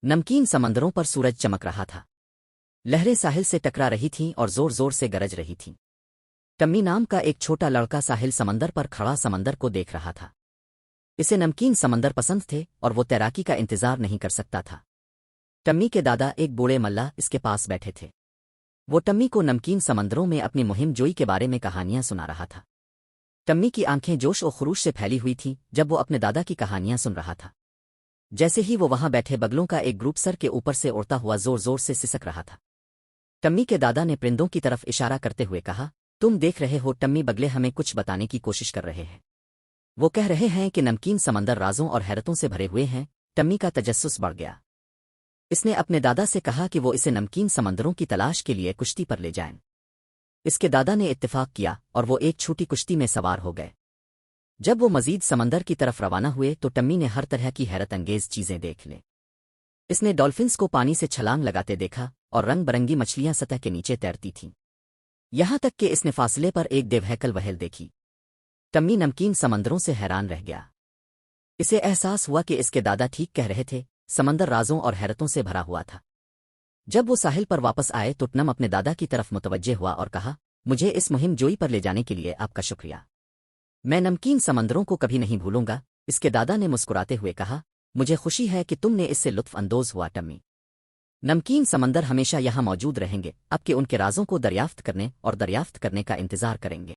نمکین سمندروں پر سورج چمک رہا تھا۔ لہریں ساحل سے ٹکرا رہی تھیں اور زور زور سے گرج رہی تھیں۔ ٹمی نام کا ایک چھوٹا لڑکا ساحل سمندر پر کھڑا سمندر کو دیکھ رہا تھا۔ اسے نمکین سمندر پسند تھے اور وہ تیراکی کا انتظار نہیں کر سکتا تھا۔ ٹمی کے دادا ایک بوڑھے ملا اس کے پاس بیٹھے تھے۔ وہ ٹمی کو نمکین سمندروں میں اپنی مہم جوئی کے بارے میں کہانیاں سنا رہا تھا۔ ٹمی کی آنکھیں جوش و خروش سے پھیلی ہوئی تھیں جب وہ اپنے دادا کی کہانیاں سن رہا تھا۔ جیسے ہی وہ وہاں بیٹھے بگلوں کا ایک گروپ سر کے اوپر سے اڑتا ہوا زور زور سے سسک رہا تھا۔ ٹمی کے دادا نے پرندوں کی طرف اشارہ کرتے ہوئے کہا، تم دیکھ رہے ہو ٹمی، بگلے ہمیں کچھ بتانے کی کوشش کر رہے ہیں۔ وہ کہہ رہے ہیں کہ نمکین سمندر رازوں اور حیرتوں سے بھرے ہوئے ہیں۔ ٹمی کا تجسس بڑھ گیا۔ اس نے اپنے دادا سے کہا کہ وہ اسے نمکین سمندروں کی تلاش کے لیے کشتی پر لے جائیں۔ اس کے دادا نے اتفاق کیا اور وہ ایک چھوٹی کشتی میں سوار ہو گئے۔ جب وہ مزید سمندر کی طرف روانہ ہوئے تو ٹمی نے ہر طرح کی حیرت انگیز چیزیں دیکھ لیں۔ اس نے ڈالفنس کو پانی سے چھلانگ لگاتے دیکھا اور رنگ برنگی مچھلیاں سطح کے نیچے تیرتی تھیں۔ یہاں تک کہ اس نے فاصلے پر ایک دیوہیکل وہیل دیکھی۔ ٹمی نمکین سمندروں سے حیران رہ گیا۔ اسے احساس ہوا کہ اس کے دادا ٹھیک کہہ رہے تھے، سمندر رازوں اور حیرتوں سے بھرا ہوا تھا۔ جب وہ ساحل پر واپس آئے تو ٹم اپنے دادا کی طرف متوجہ ہوا اور کہا، مجھے اس مہم جوئی پر لے جانے کے لیے آپ کا شکریہ۔ میں نمکین سمندروں کو کبھی نہیں بھولوں گا۔ اس کے دادا نے مسکراتے ہوئے کہا، مجھے خوشی ہے کہ تم نے اس سے لطف اندوز ہوا ٹمی۔ نمکین سمندر ہمیشہ یہاں موجود رہیں گے، اب کہ ان کے رازوں کو دریافت کرنے اور دریافت کرنے کا انتظار کریں گے۔